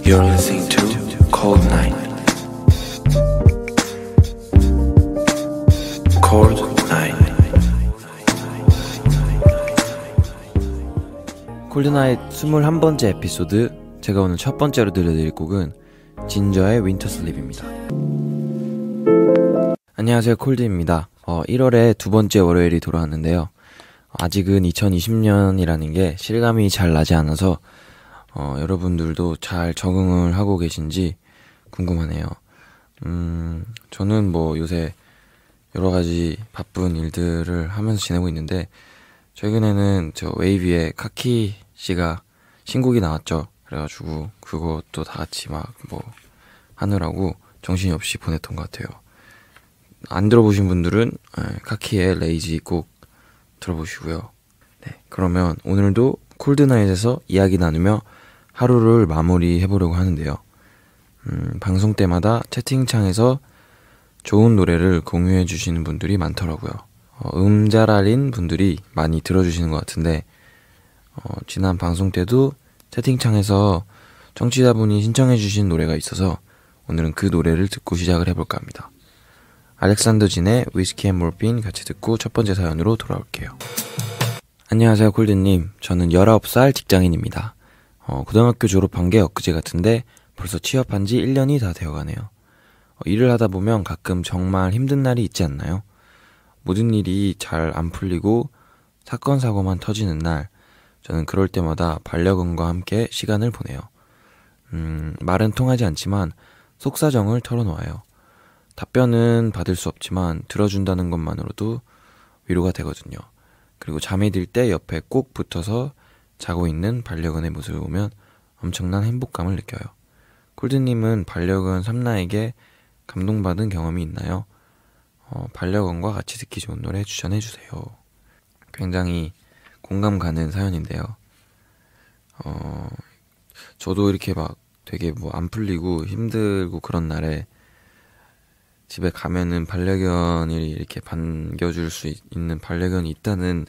You're listening to Cold Night. Cold Night. 콜드나잇 21번째 에피소드. 제가 오늘 첫 번째로 들려드릴 곡은 진저의 윈터 슬립입니다. 안녕하세요, 콜드입니다. 1월에 두 번째 월요일이 돌아왔는데요. 아직은 2020년이라는 게 실감이 잘 나지 않아서 여러분들도 잘 적응을 하고 계신지 궁금하네요. 저는 요새 여러 가지 바쁜 일들을 하면서 지내고 있는데, 최근에는 저 웨이비의 카키 씨가 신곡이 나왔죠. 그래가지고 그것도 다 같이 하느라고 정신이 없이 보냈던 것 같아요. 안 들어보신 분들은 카키의 레이지 꼭 들어보시고요. 네, 그러면 오늘도 콜드나잇에서 이야기 나누며 하루를 마무리해보려고 하는데요. 방송 때마다 채팅창에서 좋은 노래를 공유해주시는 분들이 많더라고요. 음자랄인 분들이 많이 들어주시는 것 같은데, 지난 방송 때도 채팅창에서 청취자분이 신청해주신 노래가 있어서 오늘은 그 노래를 듣고 시작을 해볼까 합니다. 알렉산더 진의 위스키 앤 몰핀 같이 듣고 첫 번째 사연으로 돌아올게요. 안녕하세요, 콜드님. 저는 19살 직장인입니다. 고등학교 졸업한 게 엊그제 같은데 벌써 취업한 지 1년이 다 되어가네요. 일을 하다 보면 가끔 정말 힘든 날이 있지 않나요? 모든 일이 잘 안 풀리고 사건 사고만 터지는 날, 저는 그럴 때마다 반려견과 함께 시간을 보내요. 말은 통하지 않지만 속사정을 털어놓아요. 답변은 받을 수 없지만 들어준다는 것만으로도 위로가 되거든요. 그리고 잠이 들 때 옆에 꼭 붙어서 자고 있는 반려견의 모습을 보면 엄청난 행복감을 느껴요. 콜드님은 반려견 삼나에게 감동받은 경험이 있나요? 반려견과 같이 듣기 좋은 노래 추천해주세요. 굉장히 공감 가는 사연인데요. 저도 이렇게 되게 안 풀리고 힘들고 그런 날에 집에 가면은 반려견이 이렇게 반겨줄 수 있는 반려견이 있다는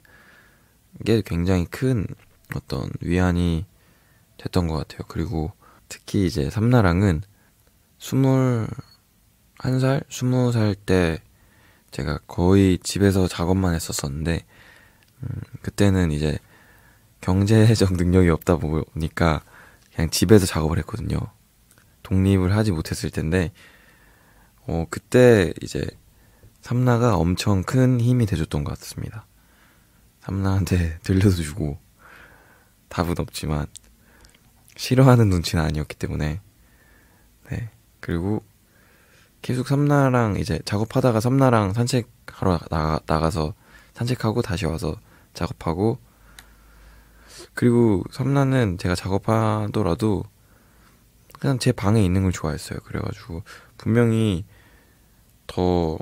게 굉장히 큰 어떤 위안이 됐던 것 같아요. 그리고 특히 이제 삼나랑은 21살, 20살 때 제가 거의 집에서 작업만 했었었는데, 그때는 이제 경제적 능력이 없다 보니까 그냥 집에서 작업을 했거든요. 독립을 하지 못했을 텐데, 그때 이제 삼나가 엄청 큰 힘이 돼줬던 것 같습니다. 삼나한테 들려도 주고, 답은 없지만 싫어하는 눈치는 아니었기 때문에. 네, 그리고 계속 삼나랑 이제 작업하다가 삼나랑 산책하러 나가서 산책하고 다시 와서 작업하고, 그리고 삼나는 제가 작업하더라도 그냥 제 방에 있는 걸 좋아했어요. 그래가지고 분명히 더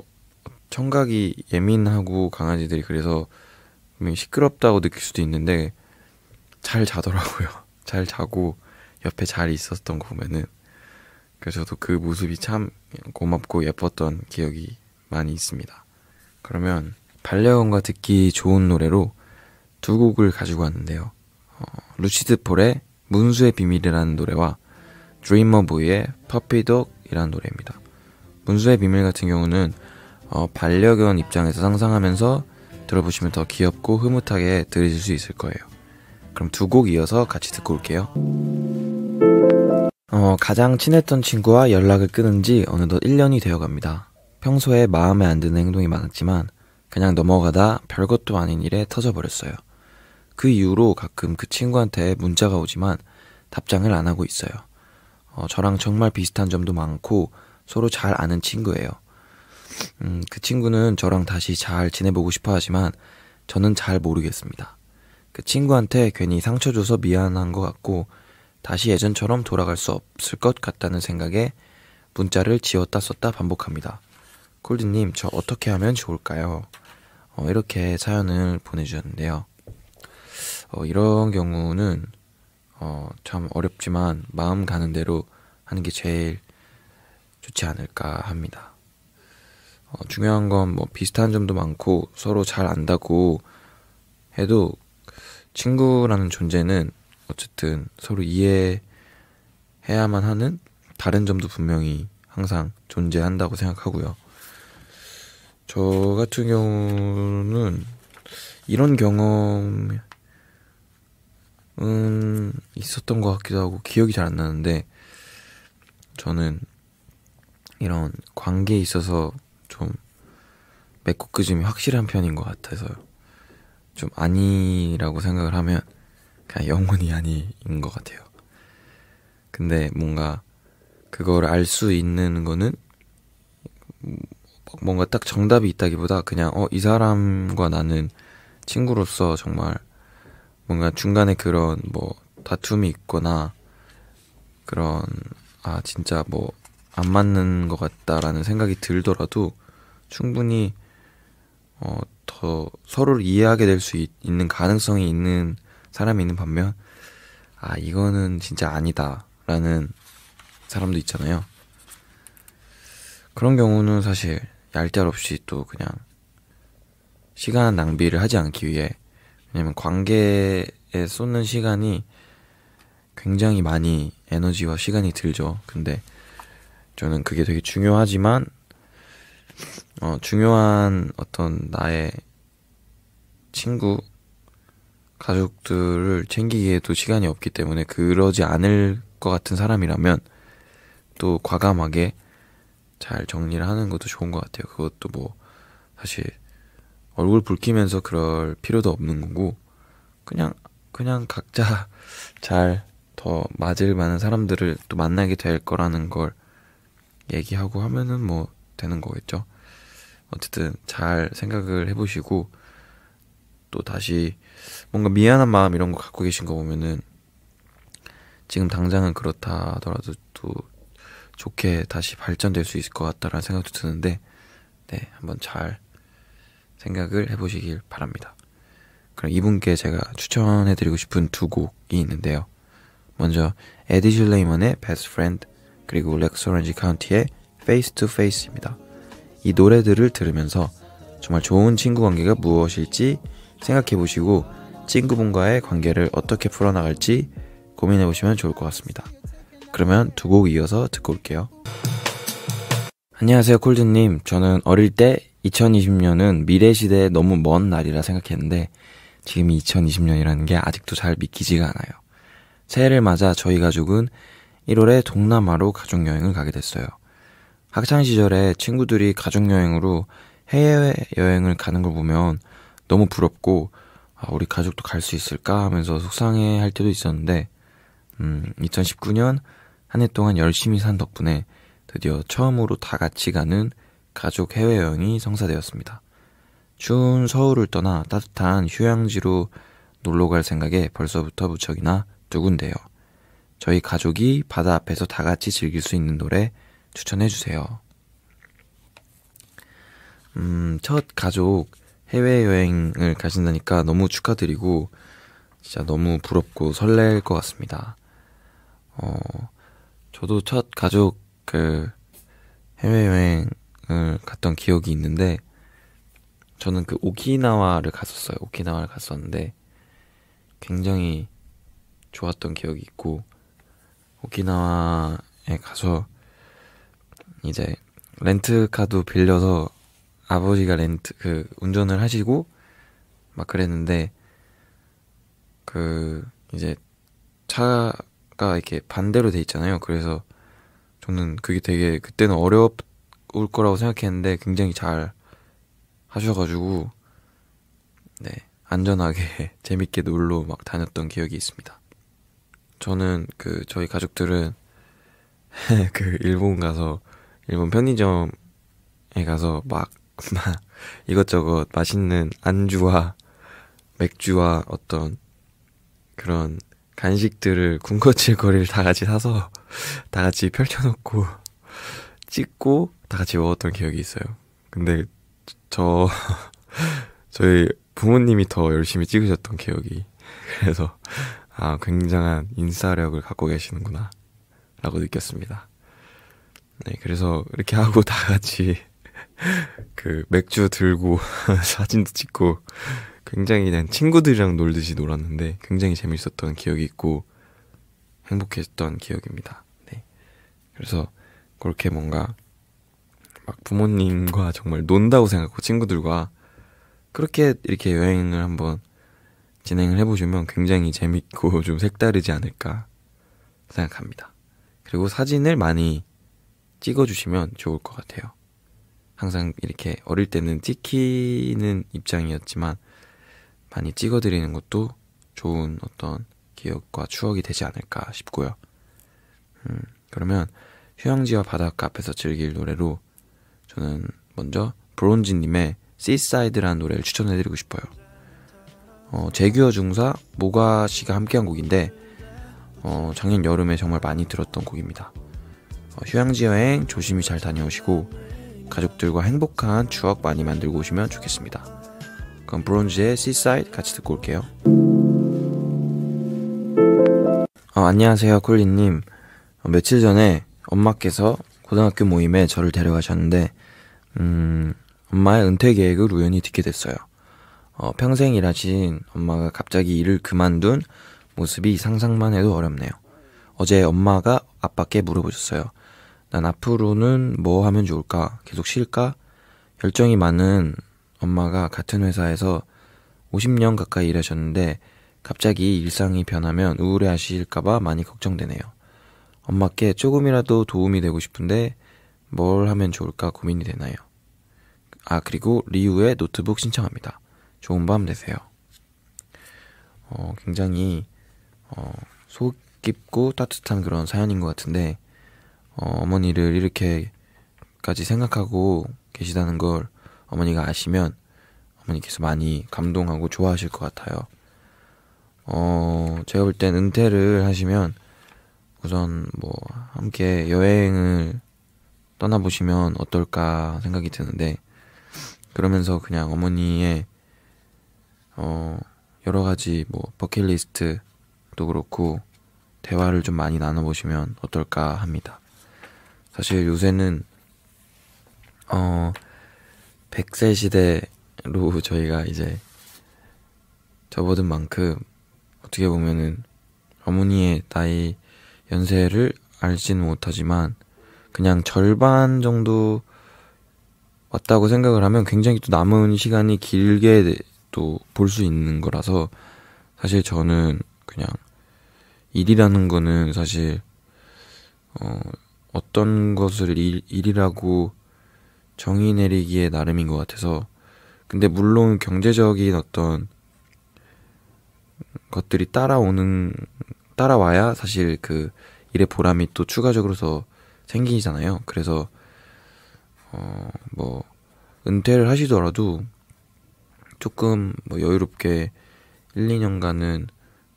청각이 예민하고 강아지들이 그래서 분명히 시끄럽다고 느낄 수도 있는데 잘 자더라고요. 잘 자고 옆에 잘 있었던 거 보면은. 그래서 저도 그 모습이 참 고맙고 예뻤던 기억이 많이 있습니다. 그러면 반려견과 듣기 좋은 노래로 두 곡을 가지고 왔는데요. 루시드 폴의 문수의 비밀이라는 노래와 드리머 보이의 퍼피독이라는 노래입니다. 문수의 비밀 같은 경우는 반려견 입장에서 상상하면서 들어보시면 더 귀엽고 흐뭇하게 들으실 수 있을 거예요. 그럼 두 곡 이어서 같이 듣고 올게요. 가장 친했던 친구와 연락을 끊은 지 어느덧 1년이 되어갑니다. 평소에 마음에 안 드는 행동이 많았지만 그냥 넘어가다 별것도 아닌 일에 터져버렸어요. 그 이후로 가끔 그 친구한테 문자가 오지만 답장을 안 하고 있어요. 저랑 정말 비슷한 점도 많고 서로 잘 아는 친구예요. 그 친구는 저랑 다시 잘 지내보고 싶어 하지만 저는 잘 모르겠습니다. 그 친구한테 괜히 상처 줘서 미안한 것 같고 다시 예전처럼 돌아갈 수 없을 것 같다는 생각에 문자를 지웠다 썼다 반복합니다. 콜드님, 저 어떻게 하면 좋을까요? 이렇게 사연을 보내주셨는데요. 이런 경우는 참 어렵지만 마음 가는 대로 하는 게 제일 좋지 않을까 합니다. 중요한 건 비슷한 점도 많고 서로 잘 안다고 해도 친구라는 존재는 어쨌든 서로 이해해 해야만 하는 다른 점도 분명히 항상 존재한다고 생각하고요. 저 같은 경우는 이런 경험은 있었던 것 같기도 하고 기억이 잘 안 나는데, 저는 이런 관계에 있어서 좀 맺고 끄짐이 확실한 편인 것 같아서요. 좀 아니라고 생각을 하면 그냥 영원히 아니인 것 같아요. 근데 뭔가 그걸 알 수 있는 거는 뭔가 딱 정답이 있다기보다 그냥 이 사람과 나는 친구로서 정말 뭔가 중간에 그런 뭐 다툼이 있거나 그런 진짜 뭐 안 맞는 것 같다라는 생각이 들더라도 충분히 더 서로를 이해하게 될 수 있는 가능성이 있는 사람이 있는 반면 이거는 진짜 아니다라는 사람도 있잖아요. 그런 경우는 사실 얄짤없이 또 그냥 시간 낭비를 하지 않기 위해, 왜냐면 관계에 쏟는 시간이 굉장히 많이 에너지와 시간이 들죠. 근데 저는 그게 되게 중요하지만 중요한 어떤 나의 친구, 가족들을 챙기기에도 시간이 없기 때문에 그러지 않을 것 같은 사람이라면 또 과감하게 잘 정리를 하는 것도 좋은 것 같아요. 그것도 뭐 사실 얼굴 붉히면서 그럴 필요도 없는 거고, 그냥 각자 잘 더 맞을 만한 사람들을 또 만나게 될 거라는 걸 얘기하고 하면은 뭐 되는 거겠죠. 어쨌든 잘 생각을 해보시고, 또 다시 뭔가 미안한 마음 이런 거 갖고 계신 거 보면은 지금 당장은 그렇다 하더라도 또 좋게 다시 발전될 수 있을 것 같다라는 생각도 드는데, 네, 한번 잘 생각을 해보시길 바랍니다. 그럼 이분께 제가 추천해드리고 싶은 두 곡이 있는데요. 먼저 에디 실레이먼의 Best Friend, 그리고 렉스 오렌지 카운티의 Face to Face입니다. 이 노래들을 들으면서 정말 좋은 친구 관계가 무엇일지 생각해보시고 친구분과의 관계를 어떻게 풀어나갈지 고민해보시면 좋을 것 같습니다. 그러면 두 곡 이어서 듣고 올게요. 안녕하세요, 콜드님. 저는 어릴 때 2020년은 미래 시대에 너무 먼 날이라 생각했는데 지금이 2020년이라는 게 아직도 잘 믿기지가 않아요. 새해를 맞아 저희 가족은 1월에 동남아로 가족여행을 가게 됐어요. 학창시절에 친구들이 가족여행으로 해외여행을 가는 걸 보면 너무 부럽고 우리 가족도 갈 수 있을까 하면서 속상해 할 때도 있었는데 2019년 한 해 동안 열심히 산 덕분에 드디어 처음으로 다 같이 가는 가족 해외여행이 성사되었습니다. 추운 서울을 떠나 따뜻한 휴양지로 놀러 갈 생각에 벌써부터 무척이나 두근대요. 저희 가족이 바다 앞에서 다 같이 즐길 수 있는 노래 추천해주세요. 첫 가족 해외여행을 가신다니까 너무 축하드리고 진짜 너무 부럽고 설렐 것 같습니다. 저도 첫 가족 해외여행을 갔던 기억이 있는데, 저는 오키나와를 갔었는데 굉장히 좋았던 기억이 있고, 오키나와에 가서 이제 렌트카도 빌려서 아버지가 운전을 하시고 막 그랬는데, 이제 차가 이렇게 반대로 돼 있잖아요. 그래서 저는 그게 되게 그때는 어려울 거라고 생각했는데 굉장히 잘 하셔가지고 네, 안전하게 재밌게 놀러 막 다녔던 기억이 있습니다. 저는 저희 가족들은 일본 편의점에 가서 막 이것저것 맛있는 안주와 맥주와 어떤 그런 간식들을 군것질거리를 다 같이 사서 다 같이 펼쳐놓고 찍고 다 같이 먹었던 기억이 있어요. 근데 저희 부모님이 더 열심히 찍으셨던 기억이, 그래서 굉장한 인싸력을 갖고 계시는구나 라고 느꼈습니다. 네, 그래서 이렇게 하고 다 같이 맥주 들고 사진도 찍고 굉장히 그냥 친구들이랑 놀듯이 놀았는데 굉장히 재밌었던 기억이 있고 행복했던 기억입니다. 그래서 그렇게 뭔가 막 부모님과 정말 논다고 생각하고 친구들과 그렇게 이렇게 여행을 한번 진행을 해보시면 굉장히 재밌고 좀 색다르지 않을까 생각합니다. 그리고 사진을 많이 찍어주시면 좋을 것 같아요. 항상 이렇게 어릴 때는 찍히는 입장이었지만 많이 찍어드리는 것도 좋은 어떤 기억과 추억이 되지 않을까 싶고요. 그러면 휴양지와 바닷가 앞에서 즐길 노래로 저는 먼저 브론즈님의 Seaside라는 노래를 추천해드리고 싶어요. 재규어 중사 모가 씨가 함께한 곡인데 작년 여름에 정말 많이 들었던 곡입니다. 휴양지 여행 조심히 잘 다녀오시고 가족들과 행복한 추억 많이 만들고 오시면 좋겠습니다. 그럼 브론즈의 Seaside 같이 듣고 올게요. 안녕하세요 콜리님. 며칠 전에 엄마께서 고등학교 모임에 저를 데려가셨는데 엄마의 은퇴 계획을 우연히 듣게 됐어요. 평생 일하신 엄마가 갑자기 일을 그만둔 모습이 상상만 해도 어렵네요. 어제 엄마가 아빠께 물어보셨어요. 난 앞으로는 뭐 하면 좋을까? 계속 쉴까? 열정이 많은 엄마가 같은 회사에서 50년 가까이 일하셨는데 갑자기 일상이 변하면 우울해하실까봐 많이 걱정되네요. 엄마께 조금이라도 도움이 되고 싶은데 뭘 하면 좋을까 고민이 되나요? 그리고 리우의 노트북 신청합니다. 좋은 밤 되세요. 굉장히 속 깊고 따뜻한 그런 사연인 것 같은데 어머니를 이렇게까지 생각하고 계시다는 걸 어머니가 아시면 어머니께서 많이 감동하고 좋아하실 것 같아요. 제가 볼 땐 은퇴를 하시면 우선 뭐 함께 여행을 떠나보시면 어떨까 생각이 드는데 그러면서 그냥 어머니의 여러 가지 뭐 버킷리스트도 그렇고 대화를 좀 많이 나눠보시면 어떨까 합니다. 사실 요새는 100세 시대로 저희가 이제 접어든 만큼 어떻게 보면은 어머니의 나이 연세를 알지는 못하지만 그냥 절반 정도 왔다고 생각을 하면 굉장히 또 남은 시간이 길게 또 볼 수 있는 거라서 사실 저는 그냥 일이라는 거는 사실 어떤 것을 일이라고 정의 내리기에 나름인 것 같아서 근데 물론 경제적인 어떤 것들이 따라와야 사실 그 일의 보람이 또 추가적으로 더 생기잖아요. 그래서 뭐 은퇴를 하시더라도 조금 뭐 여유롭게 1, 2년간은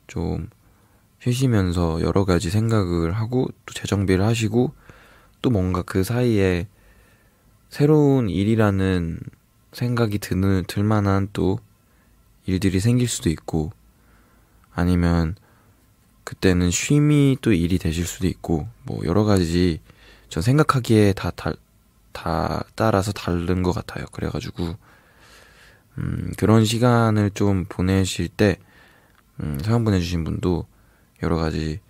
좀 쉬시면서 여러 가지 생각을 하고 또 재정비를 하시고 또 뭔가 그 사이에 새로운 일이라는 생각이 들 만한 또 일들이 생길 수도 있고 아니면 그때는 쉼이 또 일이 되실 수도 있고 뭐 여러 가지 전 생각하기에 다 따라서 다른 것 같아요. 그래가지고 그런 시간을 좀 보내실 때 사연 보내주신 분도 여러 가지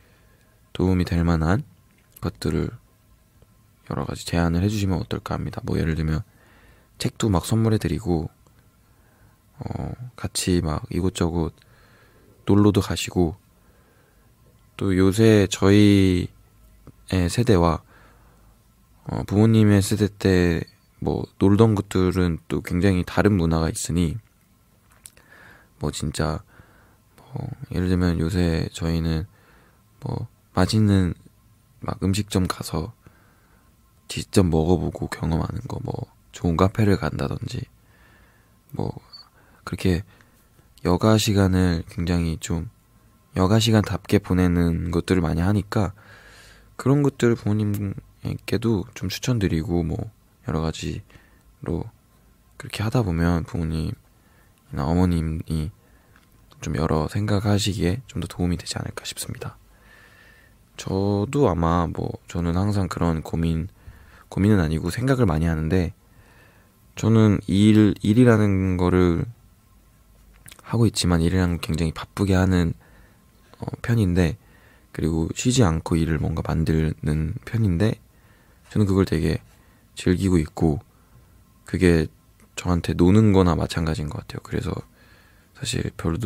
도움이 될 만한 것들을 여러 가지 제안을 해주시면 어떨까 합니다. 뭐 예를 들면 책도 막 선물해드리고 같이 막 이곳저곳 놀러도 가시고 또 요새 저희의 세대와 부모님의 세대 때 뭐 놀던 것들은 또 굉장히 다른 문화가 있으니 뭐 진짜 예를 들면 요새 저희는 뭐 맛있는 막 음식점 가서 직접 먹어보고 경험하는 거 뭐 좋은 카페를 간다든지 뭐 그렇게 여가 시간을 굉장히 좀 여가 시간답게 보내는 것들을 많이 하니까 그런 것들을 부모님께도 좀 추천드리고 뭐 여러 가지로 그렇게 하다 보면 부모님이나 어머님이 좀 여러 생각하시기에 좀 더 도움이 되지 않을까 싶습니다. 저도 아마 뭐 저는 항상 그런 고민은 아니고 생각을 많이 하는데 저는 일이라는 거를 하고 있지만 일이랑 굉장히 바쁘게 하는 편인데 그리고 쉬지 않고 일을 뭔가 만드는 편인데 저는 그걸 되게 즐기고 있고 그게 저한테 노는 거나 마찬가지인 것 같아요. 그래서 사실 별로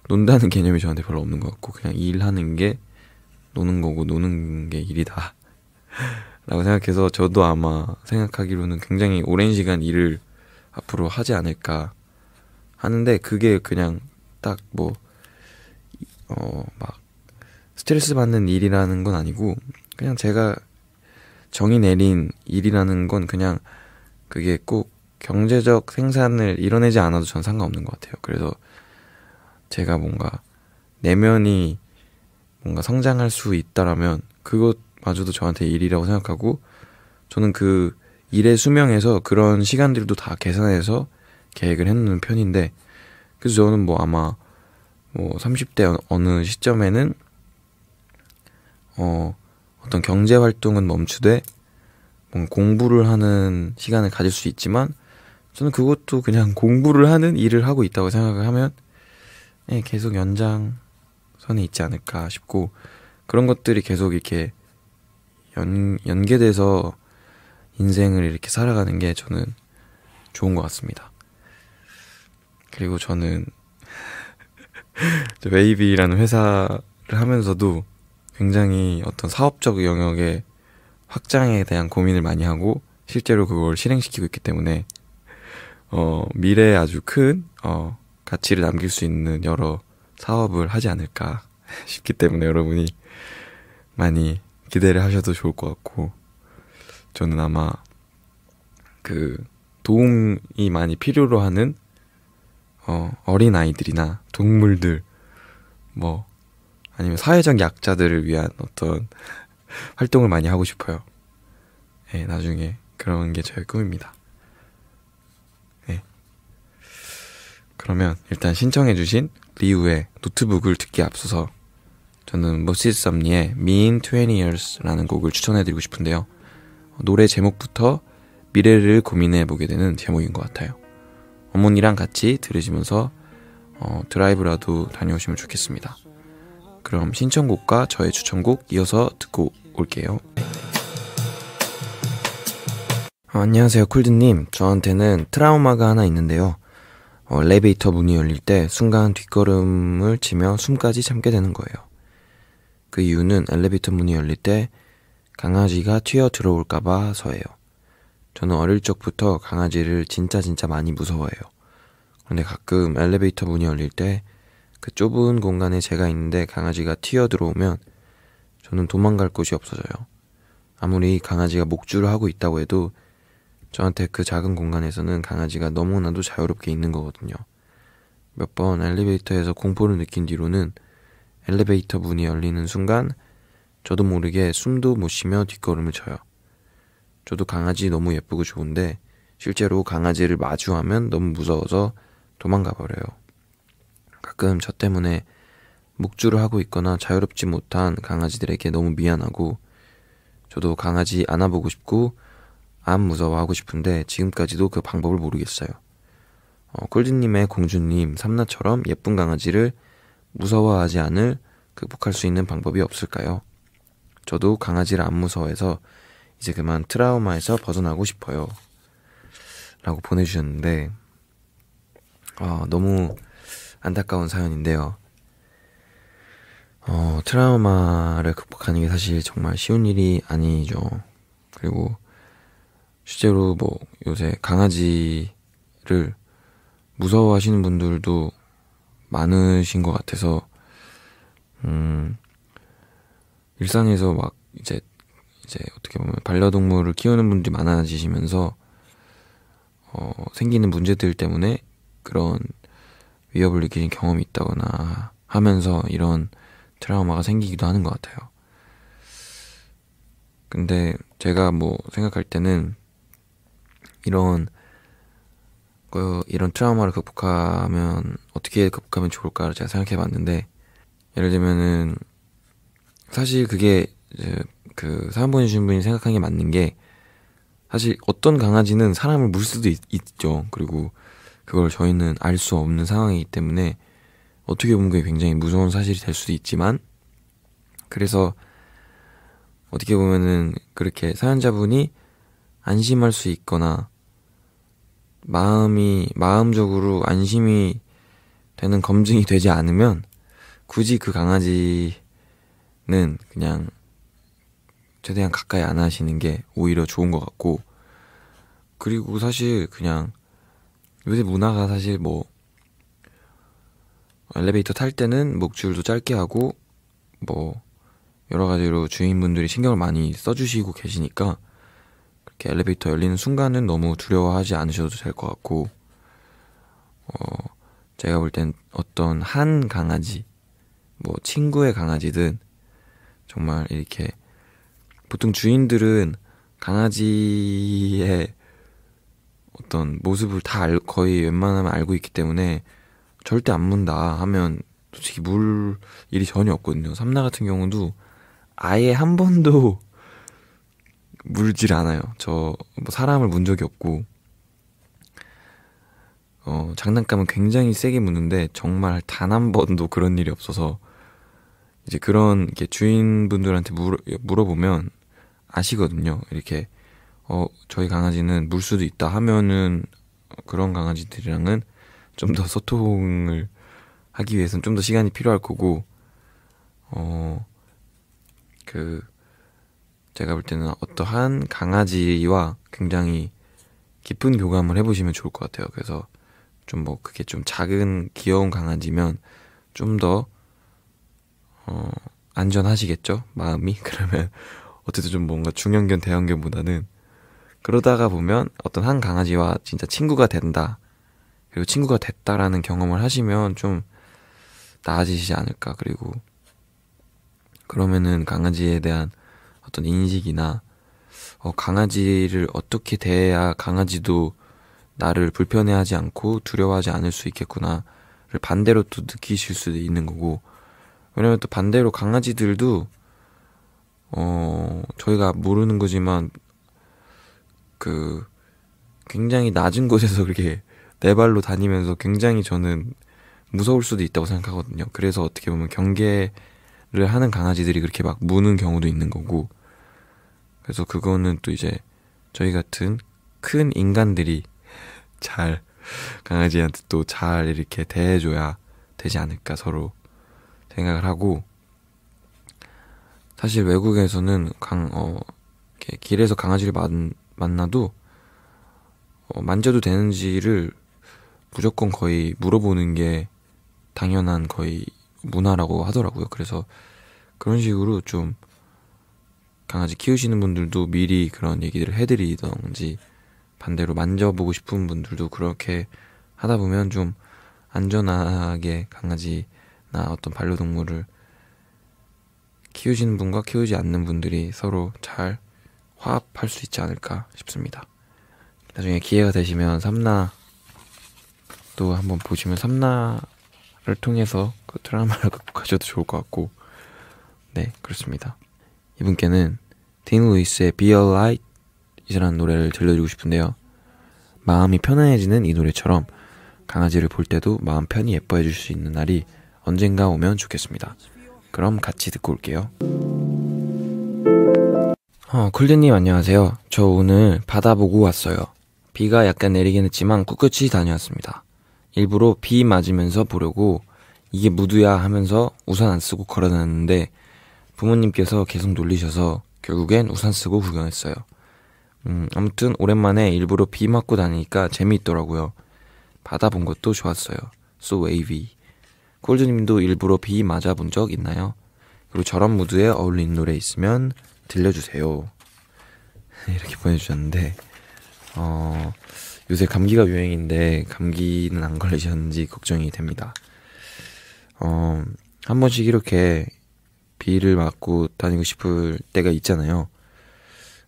논다는 개념이 저한테 별로 없는 것 같고 그냥 일하는 게 노는 거고 노는 게 일이다 라고 생각해서 저도 아마 생각하기로는 굉장히 오랜 시간 일을 앞으로 하지 않을까 하는데 그게 그냥 딱 뭐 막 스트레스 받는 일이라는 건 아니고 그냥 제가 정의 내린 일이라는 건 그냥 그게 꼭 경제적 생산을 이뤄내지 않아도 전 상관없는 것 같아요. 그래서 제가 뭔가 내면이 뭔가 성장할 수 있다라면 그것마저도 저한테 일이라고 생각하고 저는 그 일의 수명에서 그런 시간들도 다 계산해서 계획을 해놓는 편인데 그래서 저는 뭐 아마 뭐 30대 어느 시점에는 어떤 경제 활동은 멈추되 뭔가 공부를 하는 시간을 가질 수 있지만 저는 그것도 그냥 공부를 하는 일을 하고 있다고 생각을 하면 계속 연장선에 있지 않을까 싶고 그런 것들이 계속 이렇게 연계돼서 인생을 이렇게 살아가는 게 저는 좋은 것 같습니다. 그리고 저는 웨이비라는 회사를 하면서도 굉장히 어떤 사업적 영역의 확장에 대한 고민을 많이 하고 실제로 그걸 실행시키고 있기 때문에 미래에 아주 큰 가치를 남길 수 있는 여러 사업을 하지 않을까 싶기 때문에 여러분이 많이 기대를 하셔도 좋을 것 같고 저는 아마 그 도움이 많이 필요로 하는 어린 아이들이나 동물들 뭐 아니면 사회적 약자들을 위한 어떤 활동을 많이 하고 싶어요. 네, 나중에 그런 게 저의 꿈입니다. 네. 그러면 일단 신청해주신 리우의 노트북을 듣기 앞서서 저는 모시스 썸니의 Mean 20 Years라는 곡을 추천해드리고 싶은데요. 노래 제목부터 미래를 고민해보게 되는 제목인 것 같아요. 어머니랑 같이 들으시면서 드라이브라도 다녀오시면 좋겠습니다. 그럼 신청곡과 저의 추천곡 이어서 듣고 올게요. 안녕하세요 쿨드님. 저한테는 트라우마가 하나 있는데요. 엘리베이터 문이 열릴 때 순간 뒷걸음을 치며 숨까지 참게 되는 거예요. 그 이유는 엘리베이터 문이 열릴 때 강아지가 튀어 들어올까봐서예요. 저는 어릴 적부터 강아지를 진짜 많이 무서워해요. 그런데 가끔 엘리베이터 문이 열릴 때 그 좁은 공간에 제가 있는데 강아지가 튀어 들어오면 저는 도망갈 곳이 없어져요. 아무리 강아지가 목줄을 하고 있다고 해도 저한테 그 작은 공간에서는 강아지가 너무나도 자유롭게 있는 거거든요. 몇 번 엘리베이터에서 공포를 느낀 뒤로는 엘리베이터 문이 열리는 순간 저도 모르게 숨도 못 쉬며 뒷걸음을 쳐요. 저도 강아지 너무 예쁘고 좋은데 실제로 강아지를 마주하면 너무 무서워서 도망가 버려요. 가끔 저 때문에 목줄을 하고 있거나 자유롭지 못한 강아지들에게 너무 미안하고 저도 강아지 안아보고 싶고 안 무서워하고 싶은데 지금까지도 그 방법을 모르겠어요. 콜드님의 공주님 삼나처럼 예쁜 강아지를 무서워하지 않을 극복할 수 있는 방법이 없을까요? 저도 강아지를 안 무서워해서 이제 그만 트라우마에서 벗어나고 싶어요. 라고 보내주셨는데 너무 안타까운 사연인데요. 트라우마를 극복하는 게 사실 정말 쉬운 일이 아니죠. 그리고 실제로 뭐 요새 강아지를 무서워하시는 분들도 많으신 것 같아서 일상에서 막 이제 어떻게 보면 반려동물을 키우는 분들이 많아지시면서 생기는 문제들 때문에 그런 위협을 느끼는 경험이 있다거나 하면서 이런 트라우마가 생기기도 하는 것 같아요. 근데 제가 뭐 생각할 때는 이런 트라우마를 어떻게 극복하면 좋을까를 제가 생각해 봤는데, 예를 들면은 사실 그게 이제 그 사연 보내주신 분이 생각한 게 맞는 게, 사실 어떤 강아지는 사람을 물 수도 있죠. 그리고 그걸 저희는 알 수 없는 상황이기 때문에 어떻게 보면 그게 굉장히 무서운 사실이 될 수도 있지만, 그래서 어떻게 보면은 그렇게 사연자분이 안심할 수 있거나 마음적으로 안심이 되는 검증이 되지 않으면 굳이 그 강아지는 그냥 최대한 가까이 안 하시는 게 오히려 좋은 것 같고, 그리고 사실 그냥 요새 문화가 사실 뭐 엘리베이터 탈 때는 목줄도 짧게 하고 뭐 여러 가지로 주인분들이 신경을 많이 써주시고 계시니까 그렇게 엘리베이터 열리는 순간은 너무 두려워하지 않으셔도 될 것 같고, 제가 볼 땐 어떤 한 강아지, 뭐 친구의 강아지든 정말 이렇게 보통 주인들은 강아지의 어떤 모습을 다 거의 웬만하면 알고 있기 때문에 절대 안 문다 하면 솔직히 물 일이 전혀 없거든요. 삼나 같은 경우도 아예 한 번도 물질 않아요. 저 뭐 사람을 문 적이 없고, 장난감은 굉장히 세게 무는데 정말 단 한 번도 그런 일이 없어서, 이제 그런 이렇게 주인분들한테 물어보면 아시거든요. 이렇게 저희 강아지는 물 수도 있다 하면은 그런 강아지들이랑은 좀 더 소통을 하기 위해서는 좀 더 시간이 필요할 거고, 제가 볼 때는 어떠한 강아지와 굉장히 깊은 교감을 해보시면 좋을 것 같아요. 그래서 좀 뭐 그게 좀 작은 귀여운 강아지면 좀 더 안전하시겠죠? 마음이? 그러면 어쨌든 좀 뭔가 중형견, 대형견보다는, 그러다가 보면 어떤 한 강아지와 진짜 친구가 된다, 그리고 친구가 됐다라는 경험을 하시면 좀 나아지시지 않을까. 그리고 그러면은 강아지에 대한 어떤 인식이나 강아지를 어떻게 대해야 강아지도 나를 불편해하지 않고 두려워하지 않을 수 있겠구나를 반대로 또 느끼실 수도 있는 거고, 왜냐면 또 반대로 강아지들도 저희가 모르는 거지만 굉장히 낮은 곳에서 그렇게 네 발로 다니면서 굉장히 저는 무서울 수도 있다고 생각하거든요. 그래서 어떻게 보면 경계를 하는 강아지들이 그렇게 막 무는 경우도 있는 거고, 그래서 그거는 또 이제 저희 같은 큰 인간들이 잘 강아지한테 또 잘 이렇게 대해줘야 되지 않을까 서로 생각을 하고, 사실 외국에서는 이렇게 길에서 강아지를 만나도 만져도 되는지를 무조건 거의 물어보는 게 당연한 거의 문화라고 하더라고요. 그래서 그런 식으로 좀 강아지 키우시는 분들도 미리 그런 얘기들을 해드리던지, 반대로 만져보고 싶은 분들도 그렇게 하다 보면 좀 안전하게 강아지나 어떤 반려동물을 키우시는 분과 키우지 않는 분들이 서로 잘 화합할 수 있지 않을까 싶습니다. 나중에 기회가 되시면 삼나도 한번 보시면 삼나를 통해서 그 트라우마를 극복하셔도 좋을 것 같고, 네, 그렇습니다. 이분께는 딘 루이스의 Be a Light 이라는 노래를 들려드리고 싶은데요. 마음이 편안해지는 이 노래처럼 강아지를 볼 때도 마음 편히 예뻐해 줄 수 있는 날이 언젠가 오면 좋겠습니다. 그럼 같이 듣고 올게요. 쿨드님 안녕하세요. 저 오늘 바다 보고 왔어요. 비가 약간 내리긴 했지만 꿋꿋이 다녀왔습니다. 일부러 비 맞으면서 보려고 이게 무드야 하면서 우산 안 쓰고 걸어다녔는데 부모님께서 계속 놀리셔서 결국엔 우산 쓰고 구경했어요. 아무튼 오랜만에 일부러 비 맞고 다니니까 재미있더라고요. 바다 본 것도 좋았어요. So wavy. 콜드님도 일부러 비 맞아본 적 있나요? 그리고 저런 무드에 어울리는 노래 있으면 들려주세요. 이렇게 보내주셨는데, 요새 감기가 유행인데 감기는 안 걸리셨는지 걱정이 됩니다. 한 번씩 이렇게 비를 맞고 다니고 싶을 때가 있잖아요.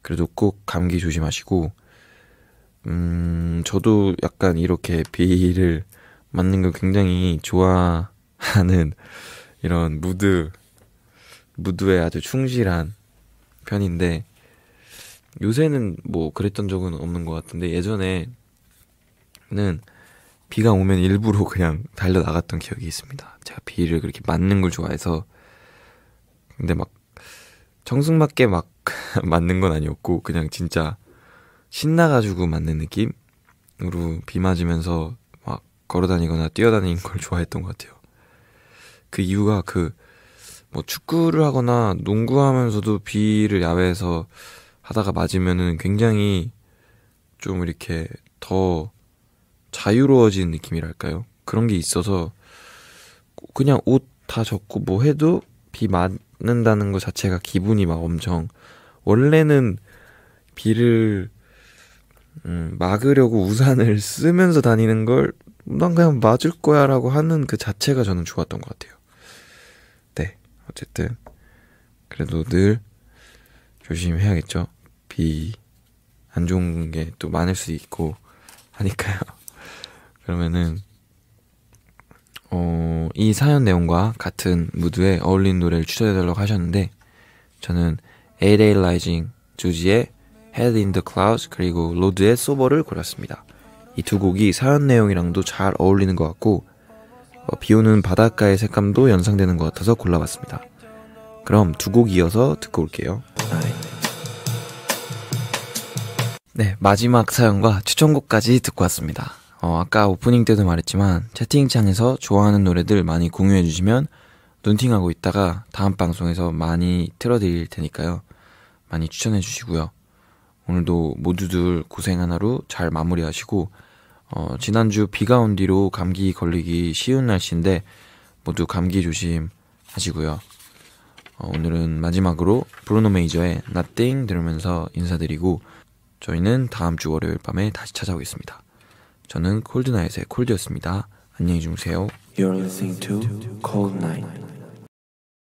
그래도 꼭 감기 조심하시고, 저도 약간 이렇게 비를 맞는 걸 굉장히 좋아하는 이런 무드에 아주 충실한 편인데, 요새는 뭐 그랬던 적은 없는 것 같은데 예전에는 비가 오면 일부러 그냥 달려 나갔던 기억이 있습니다. 제가 비를 그렇게 맞는 걸 좋아해서 근데 막 청승맞게 막 맞는 건 아니었고 그냥 진짜 신나가지고 맞는 느낌으로 비 맞으면서 막 걸어다니거나 뛰어다니는 걸 좋아했던 것 같아요. 그 이유가 뭐 축구를 하거나 농구하면서도 비를 야외에서 하다가 맞으면은 굉장히 좀 이렇게 더 자유로워진 느낌이랄까요? 그런 게 있어서 그냥 옷 다 젖고 뭐 해도 비 맞는다는 것 자체가 기분이 막 엄청, 원래는 비를 막으려고 우산을 쓰면서 다니는 걸 난 그냥 맞을 거야 라고 하는 그 자체가 저는 좋았던 것 같아요. 네, 어쨌든 그래도 늘 조심해야겠죠. 비 안 좋은 게 또 많을 수 있고 하니까요. 그러면은 이 사연 내용과 같은 무드에 어울리는 노래를 추천해달라고 하셨는데 저는 A-Day Rising, 주지의 Head in the Clouds 그리고 로드의 Sober를 골랐습니다. 이 두 곡이 사연 내용이랑도 잘 어울리는 것 같고 비오는 바닷가의 색감도 연상되는 것 같아서 골라봤습니다. 그럼 두 곡 이어서 듣고 올게요. 네, 마지막 사연과 추천곡까지 듣고 왔습니다. 아까 오프닝 때도 말했지만 채팅창에서 좋아하는 노래들 많이 공유해주시면 눈팅하고 있다가 다음 방송에서 많이 틀어드릴 테니까요. 많이 추천해주시고요. 오늘도 모두들 고생한 하루 잘 마무리하시고 지난주 비가 온 뒤로 감기 걸리기 쉬운 날씨인데 모두 감기 조심하시고요. 오늘은 마지막으로 브루노 메이저의 Nothing 들으면서 인사드리고 저희는 다음 주 월요일 밤에 다시 찾아오겠습니다. 저는 콜드나잇의 콜드였습니다. 안녕히 주무세요. You're listening to Cold Night.